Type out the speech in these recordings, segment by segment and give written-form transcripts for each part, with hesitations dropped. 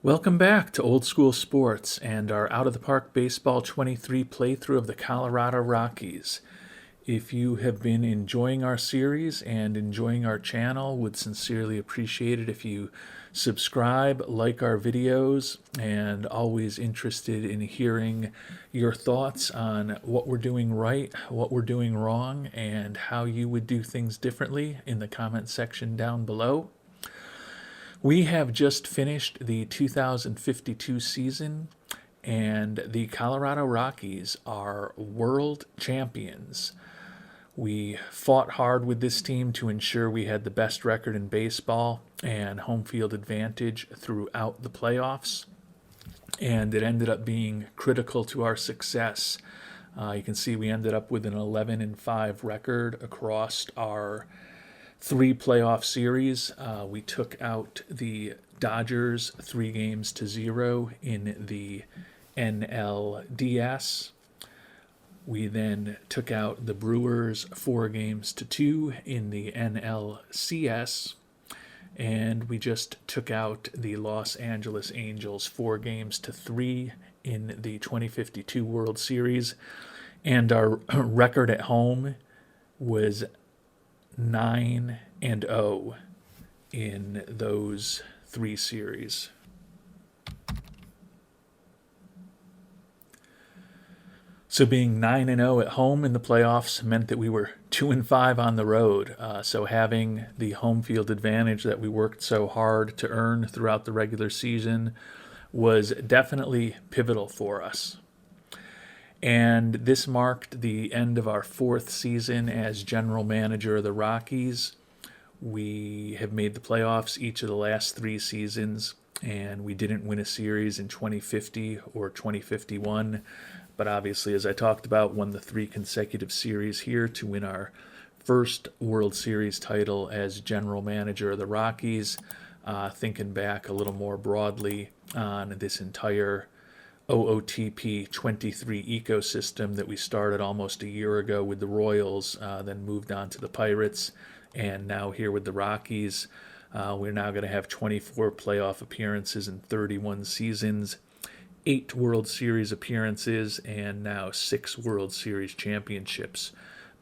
Welcome back to Old School Sports and our Out of the Park Baseball 23 playthrough of the Colorado Rockies. If you have been enjoying our series and enjoying our channel, would sincerely appreciate it if you subscribe, like our videos, and always interested in hearing your thoughts on what we're doing right, what we're doing wrong, and how you would do things differently in the comment section down below. We have just finished the 2052 season, and the Colorado Rockies are world champions. We fought hard with this team to ensure we had the best record in baseball and home field advantage throughout the playoffs, and it ended up being critical to our success. You can see we ended up with an 11-5 record across our three playoff series. We took out the Dodgers 3-0 in the NLDS. We then took out the Brewers 4-2 in the NLCS. And we just took out the Los Angeles Angels 4-3 in the 2052 World Series. And our record at home was 9-0 in those three series. So being 9-0 at home in the playoffs meant that we were 2-5 on the road. So having the home field advantage that we worked so hard to earn throughout the regular season was definitely pivotal for us. And this marked the end of our fourth season as general manager of the Rockies. We have made the playoffs each of the last three seasons, and we didn't win a series in 2050 or 2051. But obviously, as I talked about, won the three consecutive series here to win our first World Series title as general manager of the Rockies. Thinking back a little more broadly on this entire OOTP 23 ecosystem that we started almost a year ago with the Royals, then moved on to the Pirates, and now here with the Rockies. We're now going to have 24 playoff appearances in 31 seasons, 8 World Series appearances, and now 6 World Series championships.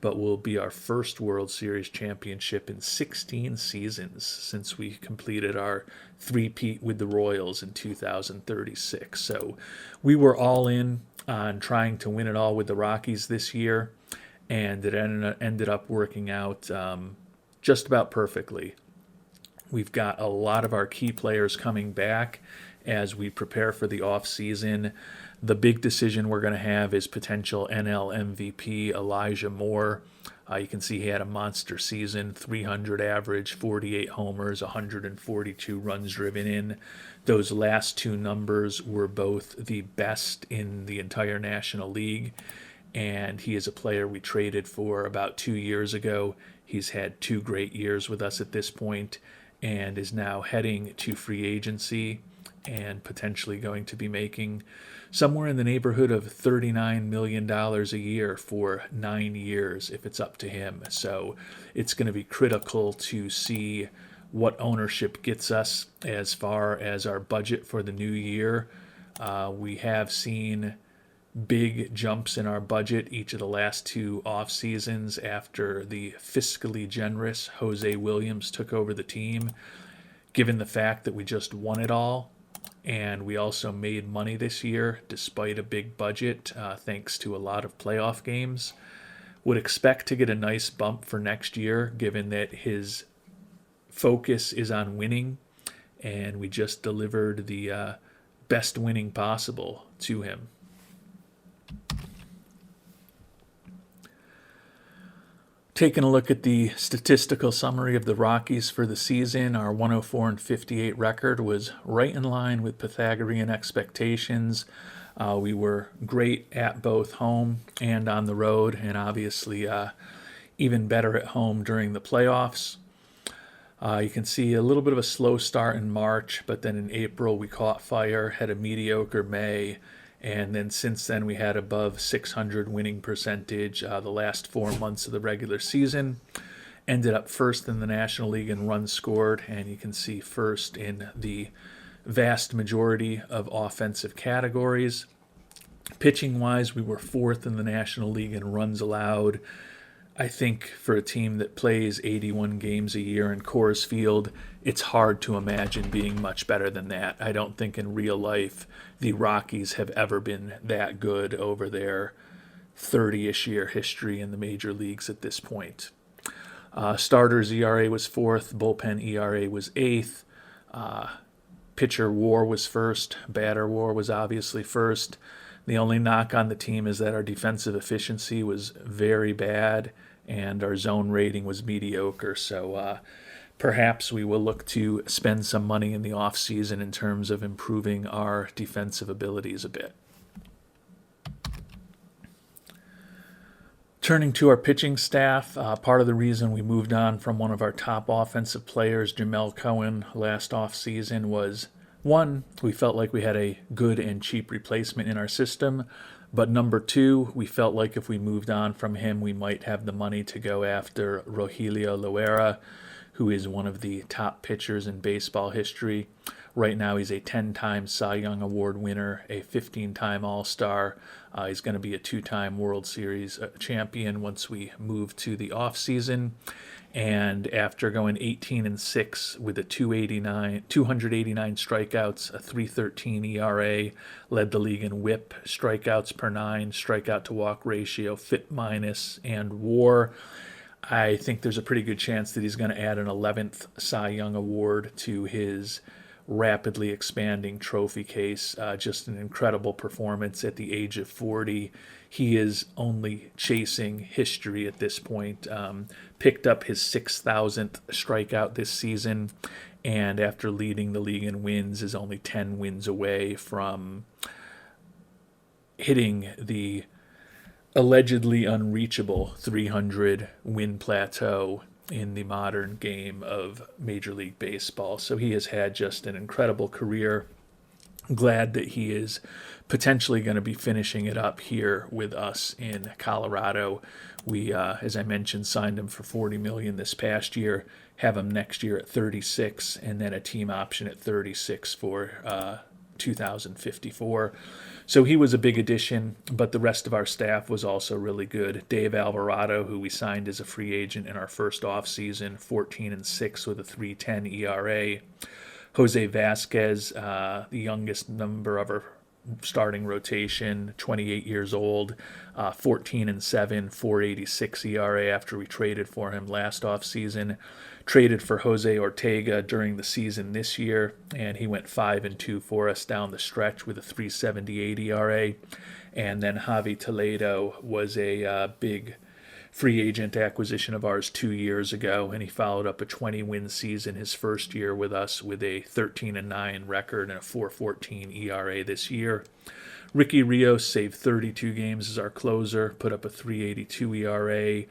But will be our first World Series championship in 16 seasons since we completed our three-peat with the Royals in 2036. So we were all in on trying to win it all with the Rockies this year, and it ended up working out just about perfectly. We've got a lot of our key players coming back as we prepare for the offseason. The big decision we're going to have is potential NL MVP Elijah Moore. You can see he had a monster season, 300 average, 48 homers, 142 runs driven in. Those last two numbers were both the best in the entire National League, and he is a player we traded for about 2 years ago. He's had 2 great years with us at this point and is now heading to free agency and potentially going to be making somewhere in the neighborhood of $39 million a year for 9 years if it's up to him. So it's going to be critical to see what ownership gets us as far as our budget for the new year. We have seen big jumps in our budget each of the last 2 off seasons after the fiscally generous Jose Williams took over the team, given the fact that we just won it all. And we also made money this year despite a big budget, thanks to a lot of playoff games. Would expect to get a nice bump for next year, given that his focus is on winning, and we just delivered the best winning possible to him. Taking a look at the statistical summary of the Rockies for the season, our 104-58 record was right in line with Pythagorean expectations. We were great at both home and on the road, and obviously even better at home during the playoffs. You can see a little bit of a slow start in March, but then in April we caught fire, had a mediocre May, and then since then we had above 600 winning percentage the last 4 months of the regular season. Ended up first in the National League in runs scored, and you can see first in the vast majority of offensive categories. Pitching-wise, we were fourth in the National League in runs allowed. I think for a team that plays 81 games a year in Coors Field, it's hard to imagine being much better than that. I don't think in real life the Rockies have ever been that good over their 30-ish year history in the major leagues at this point. Starters ERA was fourth, bullpen ERA was eighth, pitcher WAR was first, batter WAR was obviously first. The only knock on the team is that our defensive efficiency was very bad and our zone rating was mediocre. So perhaps we will look to spend some money in the offseason in terms of improving our defensive abilities a bit. Turning to our pitching staff, part of the reason we moved on from one of our top offensive players, Jamel Cohen, last offseason was, one, we felt like we had a good and cheap replacement in our system, but number two, we felt like if we moved on from him, we might have the money to go after Rogelio Loera, who is one of the top pitchers in baseball history. Right now, he's a 10-time Cy Young Award winner, a 15-time All-Star. He's going to be a 2-time World Series champion once we move to the offseason. And after going 18-6 with a 289 strikeouts, a 3.13 ERA, led the league in WHIP, strikeouts per nine, strikeout to walk ratio, FIP minus, and WAR. I think there's a pretty good chance that he's going to add an 11th Cy Young Award to his rapidly expanding trophy case. Just an incredible performance at the age of 40. He is only chasing history at this point. Picked up his 6,000th strikeout this season, and after leading the league in wins, is only 10 wins away from hitting the allegedly unreachable 300 win plateau in the modern game of Major League Baseball. So he has had just an incredible career. Glad that he is potentially going to be finishing it up here with us in Colorado. We, as I mentioned, signed him for $40 million this past year, have him next year at 36, and then a team option at 36 for 2054. So he was a big addition, but the rest of our staff was also really good. Dave Alvarado, who we signed as a free agent in our first offseason, 14-6 with a 3.10 ERA. Jose Vasquez, the youngest member of our starting rotation, 28 years old, 14-7, 4.86 ERA after we traded for him last offseason. Traded for Jose Ortega during the season this year, and he went 5-2 for us down the stretch with a 3.78 ERA. And then Javi Toledo was a big free agent acquisition of ours 2 years ago, and he followed up a 20-win season his first year with us with a 13-9 record and a 4.14 ERA this year. Ricky Rios saved 32 games as our closer, put up a 3.82 ERA.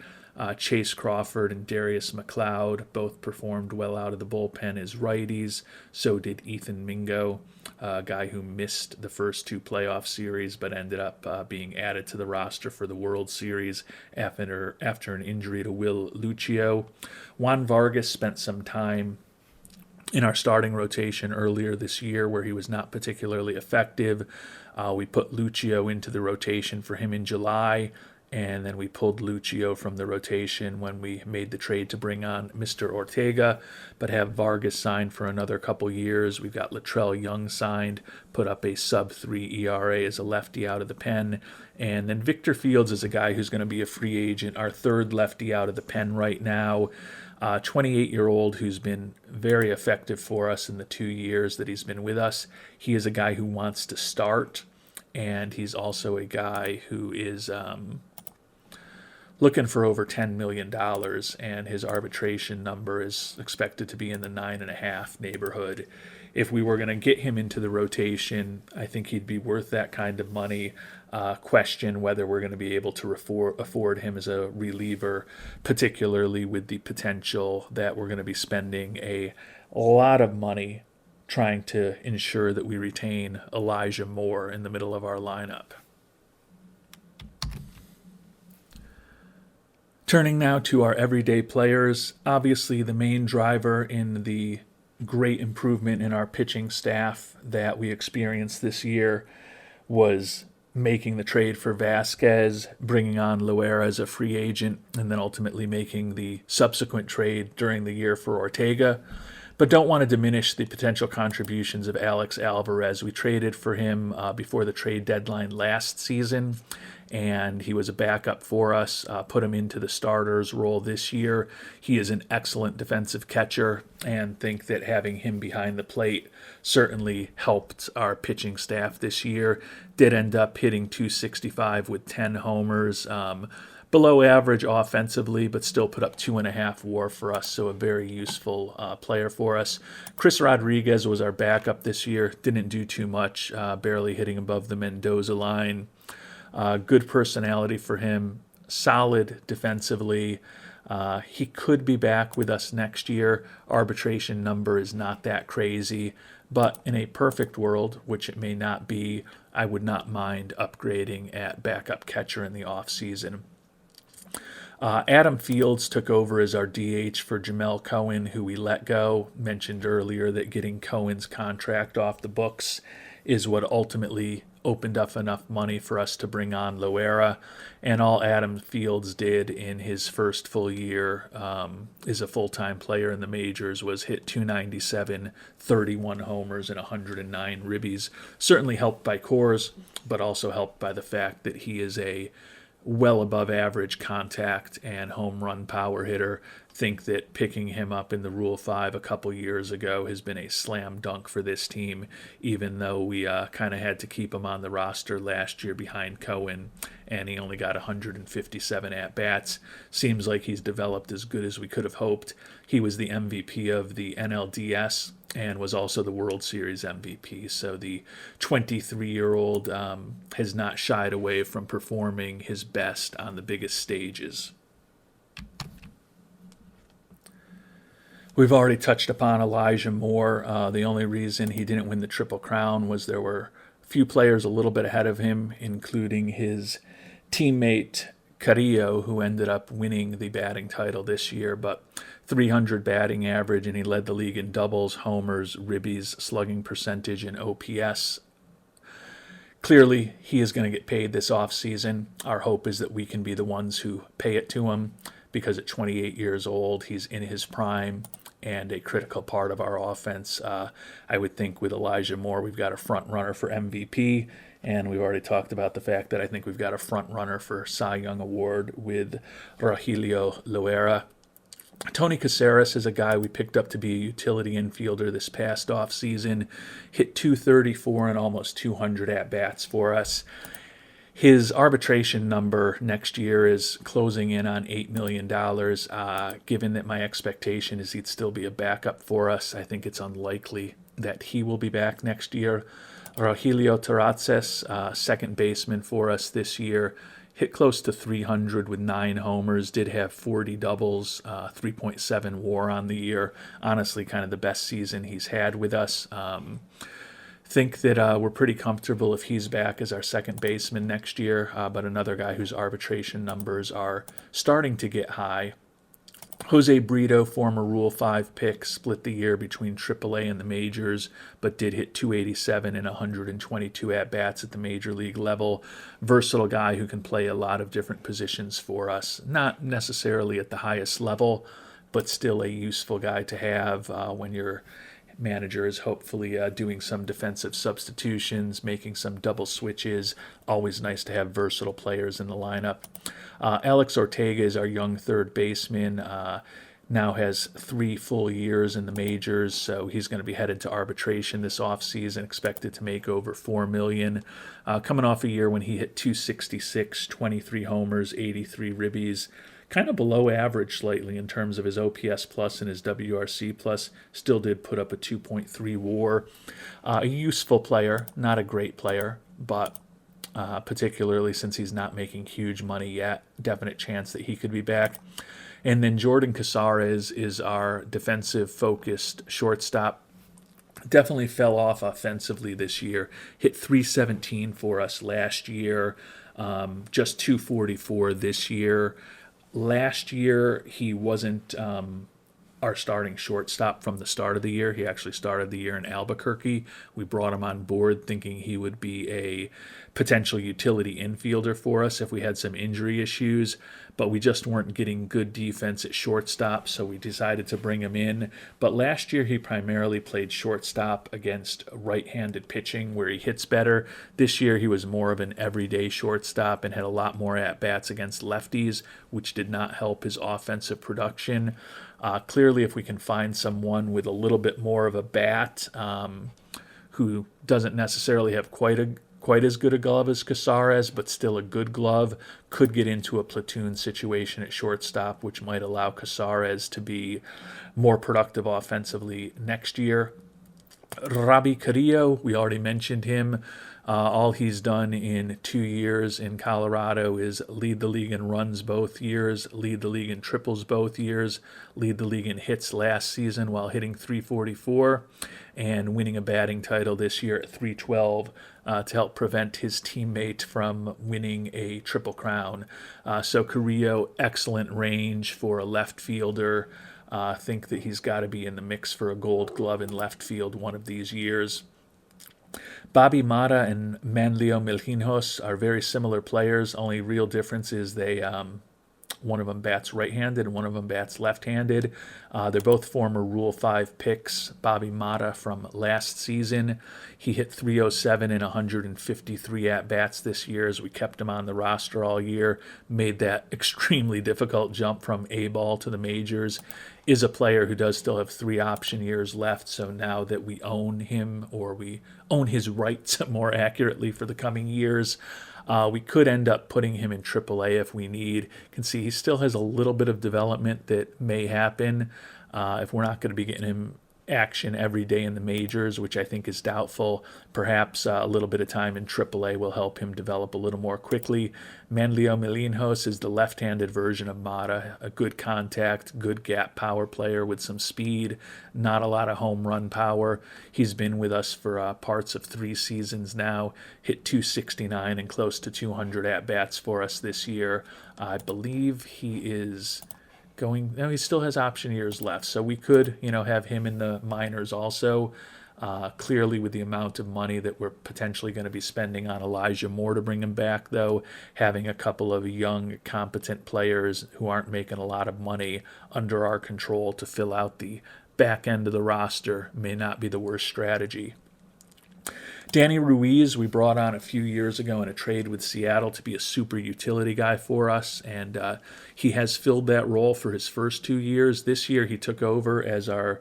Chase Crawford and Darius McLeod both performed well out of the bullpen as righties. So did Ethan Mingo, a guy who missed the first two playoff series but ended up being added to the roster for the World Series after an injury to Will Lucio. Juan Vargas spent some time in our starting rotation earlier this year where he was not particularly effective. We put Lucio into the rotation for him in July, and then we pulled Lucio from the rotation when we made the trade to bring on Mr. Ortega, but have Vargas signed for another couple years. We've got Latrell Young signed, put up a sub-3 ERA as a lefty out of the pen. And then Victor Fields is a guy who's going to be a free agent, our third lefty out of the pen right now. 28-year-old who's been very effective for us in the 2 years that he's been with us. He is a guy who wants to start, and he's also a guy who is looking for over $10 million, and his arbitration number is expected to be in the 9.5 neighborhood. If we were going to get him into the rotation, I think he'd be worth that kind of money. Question whether we're going to be able to afford him as a reliever, particularly with the potential that we're going to be spending a lot of money trying to ensure that we retain Elijah Moore in the middle of our lineup. Turning now to our everyday players, obviously the main driver in the great improvement in our pitching staff that we experienced this year was making the trade for Vasquez, bringing on Loera as a free agent, and then ultimately making the subsequent trade during the year for Ortega. But don't want to diminish the potential contributions of Alex Alvarez. We traded for him before the trade deadline last season, and he was a backup for us, put him into the starters role this year. He is an excellent defensive catcher, and think that having him behind the plate certainly helped our pitching staff this year. Did end up hitting .265 with 10 homers. Below average offensively, but still put up 2.5 WAR for us, so a very useful player for us. Chris Rodriguez was our backup this year. Didn't do too much, barely hitting above the Mendoza line. Good personality for him, solid defensively. He could be back with us next year. Arbitration number is not that crazy, but in a perfect world, which it may not be, I would not mind upgrading at backup catcher in the offseason. Adam Fields took over as our DH for Jamel Cohen, who we let go. Mentioned earlier that getting Cohen's contract off the books is what ultimately opened up enough money for us to bring on Loera. And all Adam Fields did in his first full year as a full-time player in the majors was hit .297, 31 homers, and 109 ribbies. Certainly helped by Coors, but also helped by the fact that he is a well above average contact and home run power hitter. Think that picking him up in the Rule 5 a couple years ago has been a slam dunk for this team, even though we kind of had to keep him on the roster last year behind Cohen, and he only got 157 at-bats. Seems like he's developed as good as we could have hoped. He was the MVP of the NLDS and was also the World Series MVP. So the 23-year-old has not shied away from performing his best on the biggest stages. We've already touched upon Elijah Moore. The only reason he didn't win the Triple Crown was there were a few players a little bit ahead of him, including his teammate Carrillo, who ended up winning the batting title this year, but 300 batting average, and he led the league in doubles, homers, ribbies, slugging percentage, and OPS. Clearly, he is going to get paid this offseason. Our hope is that we can be the ones who pay it to him, because at 28 years old, he's in his prime and a critical part of our offense. I would think with Elijah Moore, we've got a front runner for MVP, and we've already talked about the fact that I think we've got a front runner for Cy Young Award with Rogelio Loera. Tony Caceres is a guy we picked up to be a utility infielder this past offseason. Hit .234 and almost 200 at-bats for us. His arbitration number next year is closing in on $8 million. Given that my expectation is he'd still be a backup for us, I think it's unlikely that he will be back next year. Rogelio Terrazas, second baseman for us this year, hit close to 300 with 9 homers, did have 40 doubles, 3.7 WAR on the year. Honestly, kind of the best season he's had with us. Think that we're pretty comfortable if he's back as our second baseman next year, but another guy whose arbitration numbers are starting to get high. Jose Brito, former Rule 5 pick, split the year between AAA and the majors, but did hit .287 and 122 at-bats at the major league level. Versatile guy who can play a lot of different positions for us. Not necessarily at the highest level, but still a useful guy to have when your manager is hopefully doing some defensive substitutions, making some double switches. Always nice to have versatile players in the lineup. Alex Ortega is our young third baseman. Now has 3 full years in the majors, so he's going to be headed to arbitration this offseason, expected to make over $4 million. Coming off a year when he hit .266, 23 homers, 83 ribbies, kind of below average slightly in terms of his OPS plus and his WRC plus. Still did put up a 2.3 WAR. A useful player, not a great player, but particularly since he's not making huge money yet, definite chance that he could be back. And then Jordan Casares is our defensive-focused shortstop. Definitely fell off offensively this year. Hit .317 for us last year, just .244 this year. Last year, he wasn't our starting shortstop from the start of the year. He actually started the year in Albuquerque. We brought him on board thinking he would be a potential utility infielder for us if we had some injury issues, but we just weren't getting good defense at shortstop, so we decided to bring him in. But last year he primarily played shortstop against right-handed pitching where he hits better. This year he was more of an everyday shortstop and had a lot more at-bats against lefties, which did not help his offensive production. Clearly, if we can find someone with a little bit more of a bat, who doesn't necessarily have quite as good a glove as Casares, but still a good glove, could get into a platoon situation at shortstop, which might allow Casares to be more productive offensively next year. Robbie Carrillo, we already mentioned him. All he's done in 2 years in Colorado is lead the league in runs both years, lead the league in triples both years, lead the league in hits last season while hitting .344, and winning a batting title this year at .312 to help prevent his teammate from winning a triple crown. So Carrillo, excellent range for a left fielder. I think that he's got to be in the mix for a gold glove in left field one of these years. Bobby Mata and Manlio Milhinhos are very similar players. Only real difference is one of them bats right-handed and one of them bats left-handed. They're both former Rule 5 picks. Bobby Mata from last season, he hit .307 in 153 at-bats this year as we kept him on the roster all year, made that extremely difficult jump from A-ball to the majors. Is a player who does still have 3 option years left, so now that we own him, or we own his rights more accurately for the coming years, we could end up putting him in AAA if we need. You can see he still has a little bit of development that may happen if we're not going to be getting him action every day in the majors, which I think is doubtful. Perhaps a little bit of time in AAA will help him develop a little more quickly. Manlio Milhinhos is the left-handed version of Mata, a good contact, good gap power player with some speed, not a lot of home run power. He's been with us for parts of 3 seasons now, hit .269 and close to 200 at-bats for us this year. I believe he is he still has option years left, so we could, have him in the minors also. Clearly, with the amount of money that we're potentially going to be spending on Elijah Moore to bring him back, though, having a couple of young, competent players who aren't making a lot of money under our control to fill out the back end of the roster may not be the worst strategy. Danny Ruiz, we brought on a few years ago in a trade with Seattle to be a super utility guy for us, and he has filled that role for his first 2 years. This year he took over as our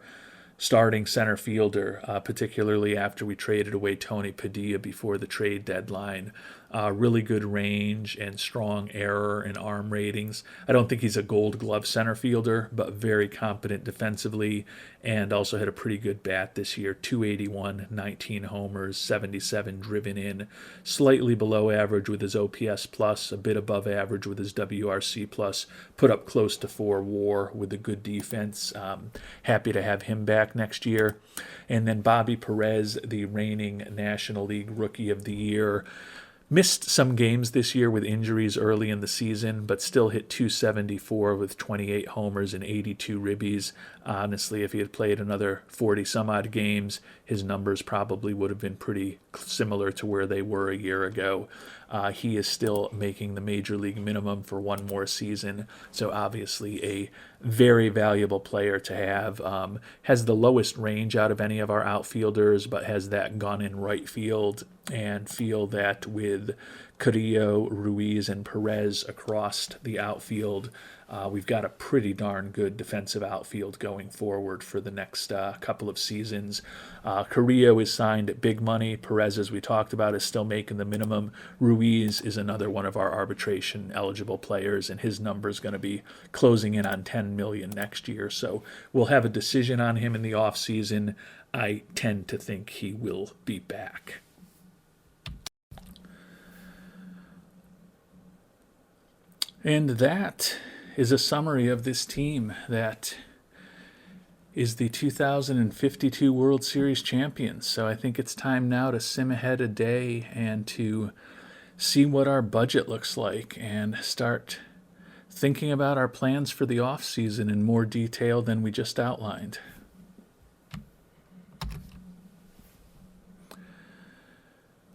starting center fielder, particularly after we traded away Tony Padilla before the trade deadline. Really good range and strong error and arm ratings. I don't think he's a gold glove center fielder, but very competent defensively, and also had a pretty good bat this year. .281, 19 homers, 77 driven in, slightly below average with his OPS plus, a bit above average with his WRC plus, put up close to 4 WAR with a good defense. Happy to have him back next year. And then Bobby Perez, the reigning National League Rookie of the Year, missed some games this year with injuries early in the season, but still hit .274 with 28 homers and 82 ribbies. Honestly, if he had played another 40-some-odd games, his numbers probably would have been pretty similar to where they were a year ago. He is still making the major league minimum for 1 more season, so obviously a very valuable player to have. Has the lowest range out of any of our outfielders, but has that gun in right field, and feel that with Carrillo, Ruiz, and Perez across the outfield, we've got a pretty darn good defensive outfield going forward for the next couple of seasons. Carrillo is signed at big money. Perez, as we talked about, is still making the minimum. Ruiz is another one of our arbitration-eligible players, and his number is going to be closing in on $10 million next year. So we'll have a decision on him in the offseason. I tend to think he will be back. And that is a summary of this team that is the 2052 World Series champions. So I think it's time now to sim ahead a day and to see what our budget looks like and start thinking about our plans for the offseason in more detail than we just outlined.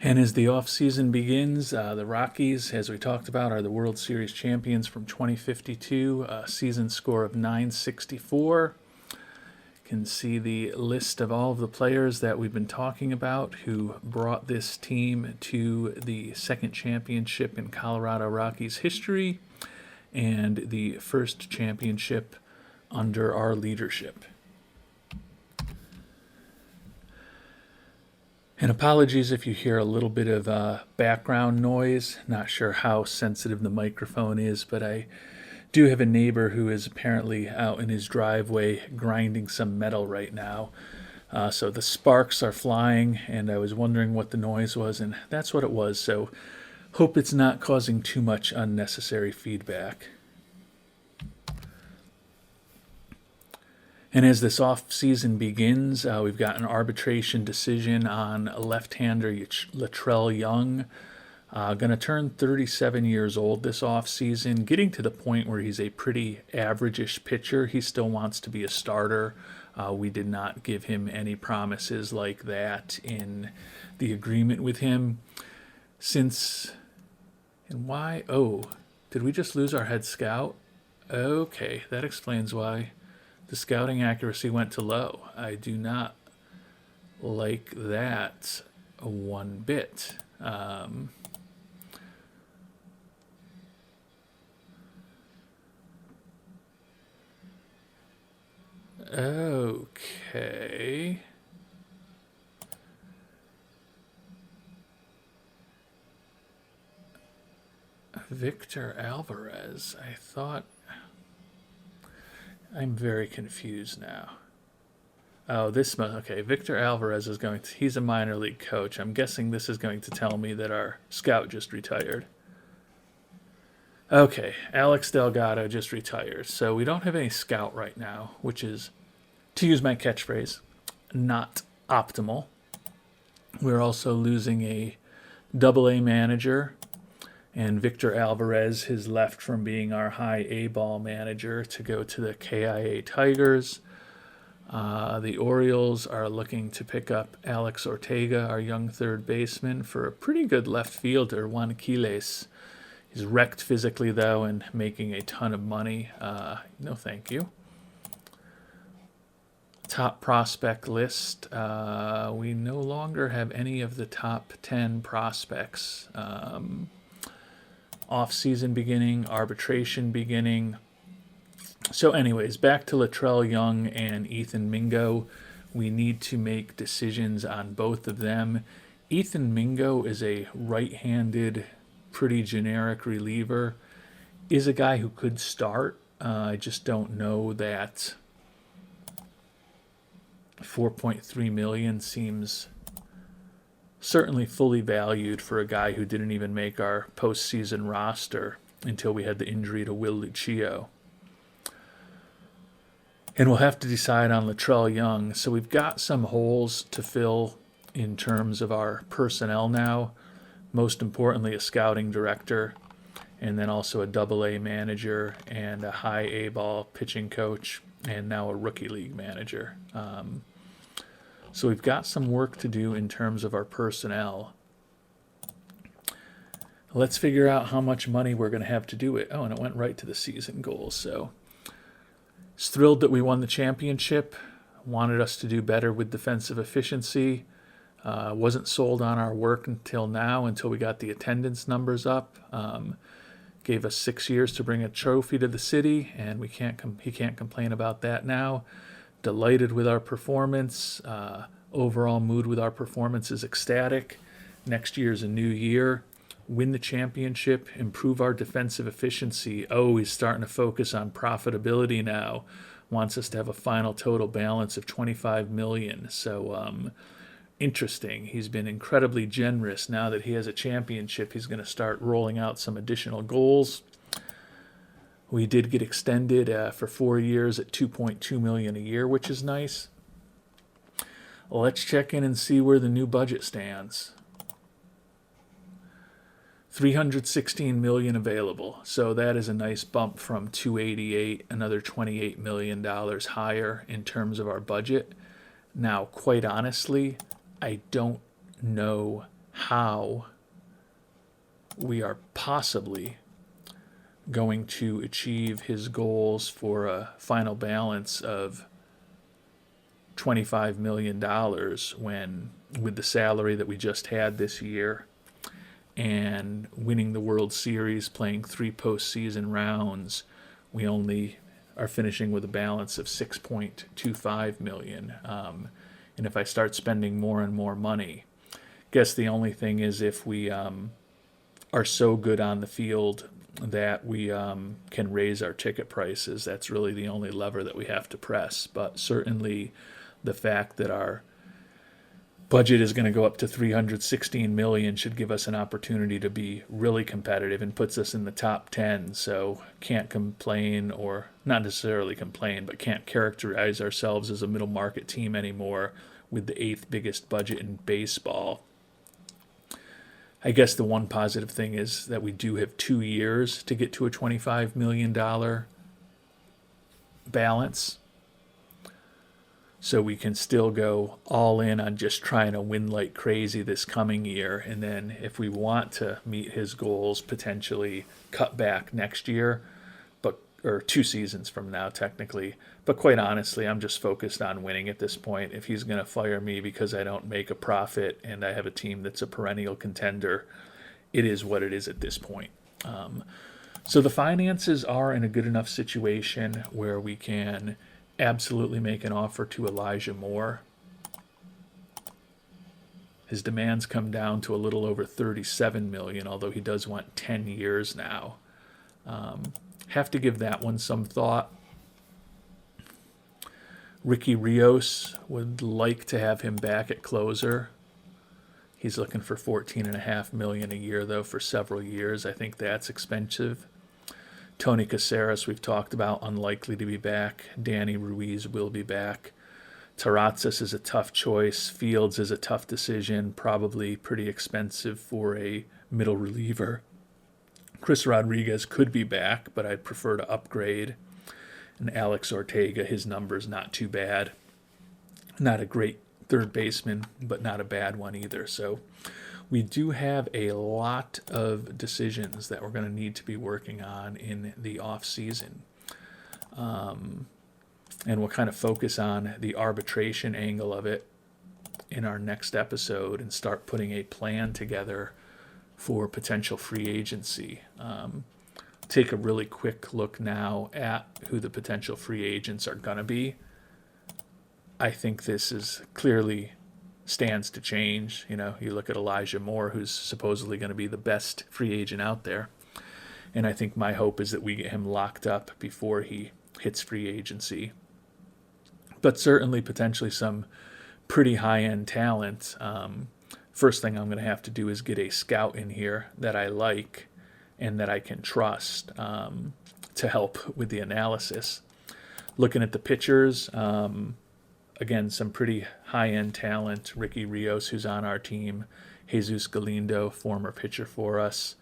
And as the offseason begins, the Rockies, as we talked about, are the World Series champions from 2052, a season score of 964. You can see the list of all of the players that we've been talking about who brought this team to the second championship in Colorado Rockies history and the first championship under our leadership. And apologies if you hear a little bit of background noise. Not sure how sensitive the microphone is, but I do have a neighbor who is apparently out in his driveway grinding some metal right now. So the sparks are flying, and I was wondering what the noise was, and that's what it was. So hope it's not causing too much unnecessary feedback. And as this off-season begins, we've got an arbitration decision on left-hander Latrell Young. Going to turn 37 years old this off-season, getting to the point where he's a pretty average-ish pitcher. He still wants to be a starter. We did not give him any promises like that in the agreement with him. And why? Oh, did we just lose our head scout? Okay, that explains why. The scouting accuracy went to low. I do not like that one bit. Okay. Victor Alvarez, I thought... I'm very confused now. Oh, okay. Victor Alvarez is he's a minor league coach. I'm guessing this is going to tell me that our scout just retired. Okay, Alex Delgado just retired. So we don't have any scout right now, which is, to use my catchphrase, not optimal. We're also losing a AA manager. And Victor Alvarez has left from being our high A-ball manager to go to the KIA Tigers. The Orioles are looking to pick up Alex Ortega, our young third baseman, for a pretty good left fielder, Juan Quiles. He's wrecked physically, though, and making a ton of money. No thank you. Top prospect list. We no longer have any of the top 10 prospects. Off-season beginning, arbitration beginning. So anyways, back to Latrell Young and Ethan Mingo. We need to make decisions on both of them. Ethan Mingo is a right-handed, pretty generic reliever. Is a guy who could start. I just don't know that $4.3 million seems certainly fully valued for a guy who didn't even make our postseason roster until we had the injury to Will Lucio. And we'll have to decide on Latrell Young. So we've got some holes to fill in terms of our personnel now. Most importantly, a scouting director, and then also a AA manager and a high A-ball pitching coach, and now a rookie league manager. So we've got some work to do in terms of our personnel. Let's figure out how much money we're going to have to do it. Oh, and it went right to the season goals. So was thrilled that we won the championship. Wanted us to do better with defensive efficiency. Wasn't sold on our work until now, until we got the attendance numbers up. Gave us 6 years to bring a trophy to the city, and he can't complain about that now. Delighted with our performance. Overall mood with our performance is ecstatic. Next year's a new year. Win the championship, improve our defensive efficiency. Oh, he's starting to focus on profitability now. Wants us to have a final total balance of $25 million. So, interesting. He's been incredibly generous. Now that he has a championship, he's going to start rolling out some additional goals. We did get extended for 4 years at $2.2 million a year, which is nice. Let's check in and see where the new budget stands. $316 million available. So that is a nice bump from 288, another $28 million higher in terms of our budget. Now, quite honestly, I don't know how we are possibly going to achieve his goals for a final balance of $25 million when, with the salary that we just had this year and winning the World Series, playing 3 postseason rounds, we only are finishing with a balance of $6.25 million. And if I start spending more and more money, I guess the only thing is if we are so good on the field that we can raise our ticket prices. That's really the only lever that we have to press. But certainly the fact that our budget is going to go up to $316 million should give us an opportunity to be really competitive and puts us in the top 10. So can't complain, or not necessarily complain, but can't characterize ourselves as a middle market team anymore with the 8th biggest budget in baseball. I guess the one positive thing is that we do have 2 years to get to a $25 million balance. So we can still go all in on just trying to win like crazy this coming year. And then if we want to meet his goals, potentially cut back next year, or 2 seasons from now, technically. But quite honestly, I'm just focused on winning at this point. If he's going to fire me because I don't make a profit and I have a team that's a perennial contender, it is what it is at this point. So the finances are in a good enough situation where we can absolutely make an offer to Elijah Moore. His demands come down to a little over $37 million, although he does want 10 years now. Have to give that one some thought. Ricky Rios, would like to have him back at closer. He's looking for $14.5 million a year, though, for several years. I think that's expensive. Tony Caceres, we've talked about, unlikely to be back. Danny Ruiz will be back. Taratsas is a tough choice. Fields is a tough decision, probably pretty expensive for a middle reliever. Chris Rodriguez could be back, but I'd prefer to upgrade. And Alex Ortega, his number's not too bad. Not a great third baseman, but not a bad one either. So we do have a lot of decisions that we're going to need to be working on in the off season. And we'll kind of focus on the arbitration angle of it in our next episode and start putting a plan together for potential free agency. Take a really quick look now at who the potential free agents are going to be. I think this is clearly stands to change. You know, you look at Elijah Moore, who's supposedly going to be the best free agent out there. And I think my hope is that we get him locked up before he hits free agency. But certainly potentially some pretty high-end talent. First thing I'm going to have to do is get a scout in here that I like and that I can trust to help with the analysis. Looking at the pitchers, again, some pretty high-end talent. Ricky Rios, who's on our team. Jesus Galindo, former pitcher for us.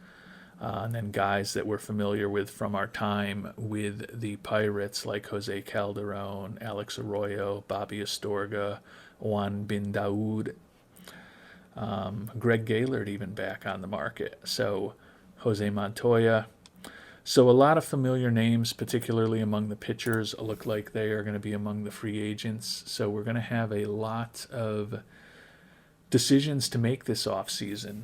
And then guys that we're familiar with from our time with the Pirates, like Jose Calderon, Alex Arroyo, Bobby Astorga, Juan Bin Daoud. Greg Gaylord even back on the market. So Jose Montoya. So a lot of familiar names, particularly among the pitchers, look like they are going to be among the free agents. So we're going to have a lot of decisions to make this offseason.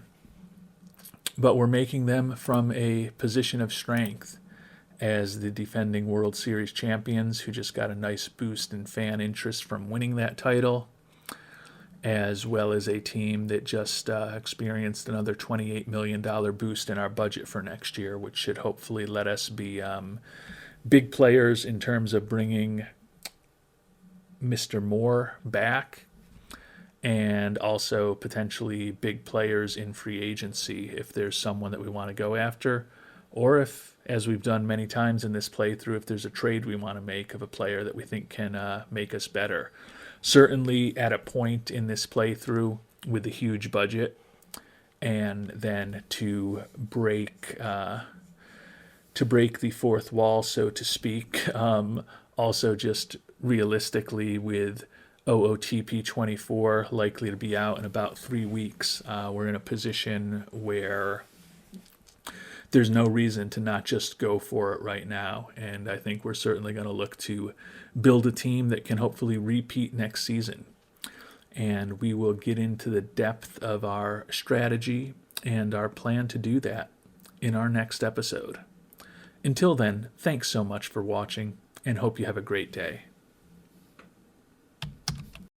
But we're making them from a position of strength as the defending World Series champions, who just got a nice boost in fan interest from winning that title, as well as a team that just experienced another $28 million boost in our budget for next year, which should hopefully let us be big players in terms of bringing Mr. Moore back, and also potentially big players in free agency if there's someone that we want to go after, or if, as we've done many times in this playthrough, if there's a trade we want to make of a player that we think can make us better. Certainly at a point in this playthrough with a huge budget and then to break the fourth wall, so to speak. Also, just realistically, with OOTP 24 likely to be out in about 3 weeks, we're in a position where there's no reason to not just go for it right now. And I think we're certainly going to look to build a team that can hopefully repeat next season. And we will get into the depth of our strategy and our plan to do that in our next episode. Until then, thanks so much for watching and hope you have a great day.